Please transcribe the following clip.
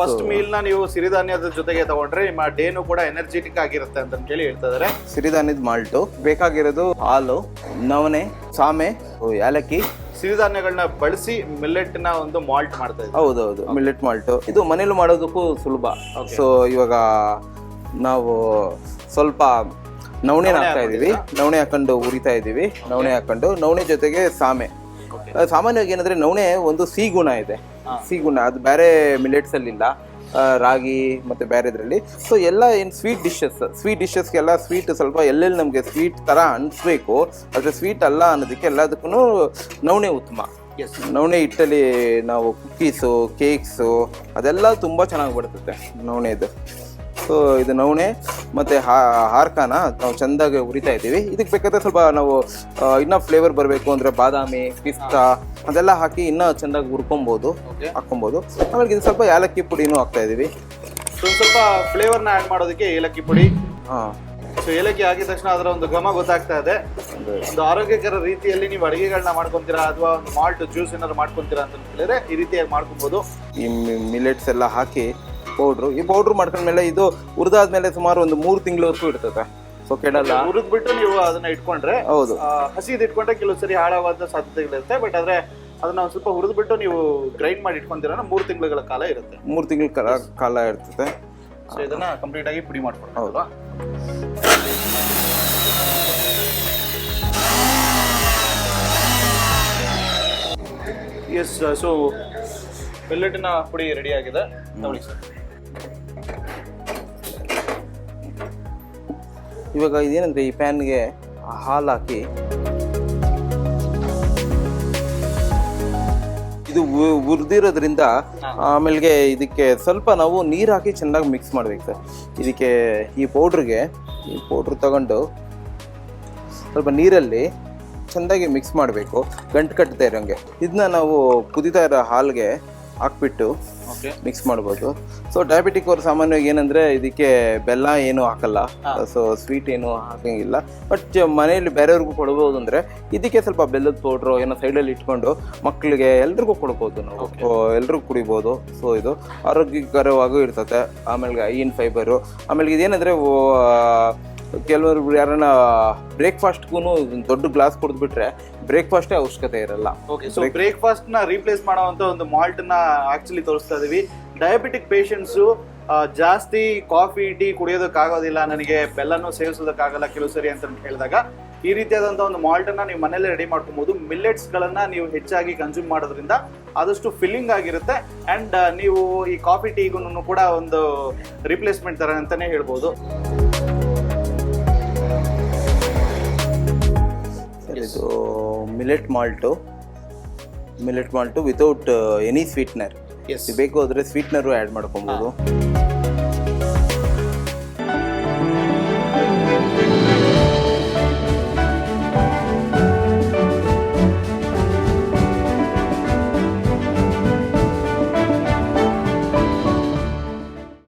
First meal ನ ನೀವು ಸಿರಿಧಾನ್ಯದ ಜೊತೆಗೆ ತಗೊಂಡ್ರೆ ನಿಮ್ಮ ಡೇನು ಕೂಡ ಎನರ್ಜೆಟಿಕ್ ಆಗಿರುತ್ತೆ ಅಂತ ಹೇಳಿ ಹೇಳ್ತಾ ಇದಾರೆ. ಸಿರಿಧಾನ್ಯದ ಮಾಲ್ಟು ಬೇಕಾಗಿರೋದು ಹಾಲು, ನವಣೆ, ಸಾಮೆ, ಏಲಕ್ಕಿ, ಸಿರಿಧಾನ್ಯಗಳನ್ನ ಬಳಸಿ ಮಿಲ್ಲೆಟ್ ನ ಒಂದು ಮಾಲ್ಟ್ ಮಾಡ್ತಾ ಇದ್ದಾರೆ. ಹೌದೌದು, ಮಿಲ್ಲೆಟ್ ಮಾಲ್ಟು. ಇದು ಮನೇಲಿ ಮಾಡೋದಕ್ಕೂ ಸುಲಭ. ಸೊ ಇವಾಗ ನಾವು ಸ್ವಲ್ಪ ನವಣೆ ಹಾಕ್ತಾ ಇದೀವಿ, ನವಣೆ ಹಾಕೊಂಡು ಉರಿತಾ ಇದೀವಿ. ನವಣೆ ಹಾಕೊಂಡು ನವಣೆ ಜೊತೆಗೆ ಸಾಮೆ. ಸಾಮಾನ್ಯವಾಗಿ ಏನಂದ್ರೆ ನವಣೆ ಒಂದು ಸಿ ಗುಣ ಇದೆ, ಸಿ ಗುಣ. ಅದು ಬೇರೆ ಮಿಲೆಟ್ಸ್ ಅಲ್ಲಿ ಇಲ್ಲ, ರಾಗಿ ಮತ್ತೆ ಬೇರೆದ್ರಲ್ಲಿ. ಸೊ ಎಲ್ಲ ಏನು ಸ್ವೀಟ್ ಡಿಶಸ್ಗೆಲ್ಲ ಸ್ವೀಟ್ ಸ್ವಲ್ಪ ಎಲ್ಲೆಲ್ಲಿ ನಮಗೆ ಸ್ವೀಟ್ ತರ ಅನಿಸ್ಬೇಕು, ಆದರೆ ಸ್ವೀಟ್ ಅಲ್ಲ ಅನ್ನೋದಕ್ಕೆ ಎಲ್ಲದಕ್ಕೂ ನವಣೆ ಉತ್ತಮ. ನವಣೆ ಹಿಟ್ಟಲ್ಲಿ ನಾವು ಕುಕ್ಕೀಸು, ಕೇಕ್ಸು ಅದೆಲ್ಲ ತುಂಬ ಚೆನ್ನಾಗಿ ಬರ್ತದೆ ನವಣೆದು. ಸೊ ಇದು ನವಣೆ ಮತ್ತು ಹಾರ್ಕಾನ ನಾವು ಚೆಂದಾಗಿ ಉರಿತಾ ಇದ್ದೀವಿ. ಇದಕ್ಕೆ ಬೇಕಾದ್ರೆ ಸ್ವಲ್ಪ ನಾವು ಇನ್ನೂ ಫ್ಲೇವರ್ ಬರಬೇಕು ಅಂದರೆ ಬಾದಾಮಿ, ಪಿಸ್ತಾ ಅದೆಲ್ಲ ಹಾಕಿ ಇನ್ನೂ ಚೆಂದಾಗಿ ಹುರ್ಕೊಬೋದು, ಹಾಕ್ಕೊಬೋದು. ಆಮೇಲೆ ಇದು ಸ್ವಲ್ಪ ಏಲಕ್ಕಿ ಪುಡಿನೂ ಹಾಕ್ತಾ ಇದ್ದೀವಿ. ಸ್ವಲ್ಪ ಫ್ಲೇವರ್ನ ಆ್ಯಡ್ ಮಾಡೋದಕ್ಕೆ ಏಲಕ್ಕಿ ಪುಡಿ. ಹಾಂ, ಸೊ ಏಲಕ್ಕಿ ಹಾಕಿದ ತಕ್ಷಣ ಅದರ ಒಂದು ಘಮ ಗೊತ್ತಾಗ್ತಾ ಇದೆ. ಒಂದು ಆರೋಗ್ಯಕರ ರೀತಿಯಲ್ಲಿ ನೀವು ಅಡುಗೆಗಳನ್ನ ಮಾಡ್ಕೊತೀರಾ ಅಥವಾ ಒಂದು ಮಾಲ್ಟ್ ಜ್ಯೂಸ್ ಏನಾದ್ರು ಮಾಡ್ಕೊತೀರಾ ಅಂತ ಹೇಳಿದ್ರೆ ಈ ರೀತಿಯಾಗಿ ಮಾಡ್ಕೊಬೋದು. ಈ ಮಿಲೆಟ್ಸ್ ಎಲ್ಲ ಹಾಕಿ ಈ ಪೌಡ್ರು ಮಾಡ್ಕೊಂಡ್ಮೇಲೆ ಇದು ಹುರಿದಾದ್ಮೇಲೆ ಸುಮಾರು ಒಂದು 3 ತಿಂಗಳವರೆಗೂ ಇರ್ತದೆ. ಸೊ ಕೆಡಲ್ಲ. ಹುರಿದ್ಬಿಟ್ಟು ನೀವು ಅದನ್ನ ಇಟ್ಕೊಂಡ್ರೆ, ಹೌದು, ಹಸಿದು ಇಟ್ಕೊಂಡ್ರೆ ಕೆಲವು ಸರಿ ಹಾಳಾಗುವಂತ ಸಾಧ್ಯತೆಗಳಿರುತ್ತೆ. ಬಟ್ ಆದ್ರೆ ಅದನ್ನ ಒಂದು ಸ್ವಲ್ಪ ಹುರಿದ್ಬಿಟ್ಟು ನೀವು ಗ್ರೈಂಡ್ ಮಾಡಿ ಇಟ್ಕೊಂತೀರ 3 ತಿಂಗಳ ಕಾಲ ಇರುತ್ತೆ. 3 ತಿಂಗಳ ಕಾಲ ಇರ್ತದೆ. ಸೊ ಇದನ್ನ ಕಂಪ್ಲೀಟ್ ಆಗಿ ಪುಡಿ ಮಾಡ್ಕೊಂಡು. ಹೌದಾ? ಎಸ್, ಸೊ ಮಿಲ್ಲೆಟ್ನ ಪುಡಿ ರೆಡಿ ಆಗಿದೆ. ನೋಡಿ ಸರ್, ಇವಾಗ ಇದೇನಂದ್ರೆ ಈ ಪ್ಯಾನ್ಗೆ ಹಾಲು ಹಾಕಿ ಇದು ಹುರಿದಿರೋದ್ರಿಂದ ಆಮೇಲೆ ಇದಕ್ಕೆ ಸ್ವಲ್ಪ ನಾವು ನೀರು ಹಾಕಿ ಚೆನ್ನಾಗಿ ಮಿಕ್ಸ್ ಮಾಡ್ಬೇಕು ಸರ್. ಇದಕ್ಕೆ ಈ ಪೌಡ್ರ್ ತಗೊಂಡು ಸ್ವಲ್ಪ ನೀರಲ್ಲಿ ಚೆಂದಾಗಿ ಮಿಕ್ಸ್ ಮಾಡಬೇಕು, ಗಂಟು ಕಟ್ಟದೇ ಇರೋಂಗೆ. ಇದನ್ನ ನಾವು ಕುದಿತಾ ಇರೋ ಹಾಲಿಗೆ ಹಾಕ್ಬಿಟ್ಟು ಮಿಕ್ಸ್ ಮಾಡ್ಬೋದು. ಸೊ ಡಯಾಬಿಟಿಕ್ ಅವ್ರು ಸಾಮಾನ್ಯವಾಗಿ ಏನಂದ್ರೆ ಇದಕ್ಕೆ ಬೆಲ್ಲ ಏನು ಹಾಕಲ್ಲ, ಸೊ ಸ್ವೀಟ್ ಏನು ಹಾಕಂಗಿಲ್ಲ. ಬಟ್ ಮನೆಯಲ್ಲಿ ಬೇರೆಯವ್ರಿಗೂ ಕೊಡ್ಬೋದು ಅಂದ್ರೆ ಇದಕ್ಕೆ ಸ್ವಲ್ಪ ಬೆಲ್ಲದ ಪೌಡ್ರು ಏನೋ ಸೈಡಲ್ಲಿ ಇಟ್ಕೊಂಡು ಮಕ್ಕಳಿಗೆ ಎಲ್ರಿಗೂ ಕೊಡ್ಬೋದು, ನಾವು ಎಲ್ರಿಗೂ ಕುಡಿಬೋದು. ಸೊ ಇದು ಆರೋಗ್ಯಕರವಾಗೂ ಇರ್ತದೆ. ಆಮೇಲೆ ಐನ್ ಫೈಬರು. ಆಮೇಲೆ ಇದೇನಂದ್ರೆ ಕೆಲವರು ಯಾರನ್ನ ಬ್ರೇಕ್ಫಾಸ್ಟ್ಗೂ ದೊಡ್ಡ ಗ್ಲಾಸ್ ಕುಡಿದ್ಬಿಟ್ರೆ ಬ್ರೇಕ್ಫಾಸ್ಟೇ ಅವಶ್ಯಕತೆ ಇರಲ್ಲ. ಸೊ ಬ್ರೇಕ್ಫಾಸ್ಟ್ ನ ರೀಪ್ಲೇಸ್ ಮಾಡುವಂತ ಒಂದು ಮಾಲ್ಟ್ ನ ಆಕ್ಚುಲಿ ತೋರಿಸ್ತಾ ಇದೀವಿ. ಡಯಾಬಿಟಿಕ್ ಪೇಷಂಟ್ಸು ಜಾಸ್ತಿ ಕಾಫಿ ಟೀ ಕುಡಿಯೋದಕ್ಕಾಗೋದಿಲ್ಲ, ನನಗೆ ಬೆಲ್ಲನೂ ಸೇವಿಸೋದಕ್ಕಾಗಲ್ಲ ಕೆಲವು ಸರಿ ಅಂತ ಹೇಳಿದಾಗ ಈ ರೀತಿಯಾದಂಥ ಒಂದು ಮಾಲ್ಟ್ ಅನ್ನ ನೀವು ಮನೇಲಿ ರೆಡಿ ಮಾಡ್ಕೊಬಹುದು. ಮಿಲ್ಲೆಟ್ಸ್ ಗಳನ್ನ ನೀವು ಹೆಚ್ಚಾಗಿ ಕನ್ಸ್ಯೂಮ್ ಮಾಡೋದ್ರಿಂದ ಆದಷ್ಟು ಫಿಲ್ಲಿಂಗ್ ಆಗಿರುತ್ತೆ. ಅಂಡ್ ನೀವು ಈ ಕಾಫಿ ಟೀಗೂ ಕೂಡ ಒಂದು ರಿಪ್ಲೇಸ್ಮೆಂಟ್ ತರ ಅಂತಾನೆ ಹೇಳ್ಬೋದು. ಇದು millet malt without any sweetener. ಬೇಕು ಆದರೆ ಸ್ವೀಟ್ನರು ಆ್ಯಡ್ ಮಾಡ್ಕೊಬೋದು.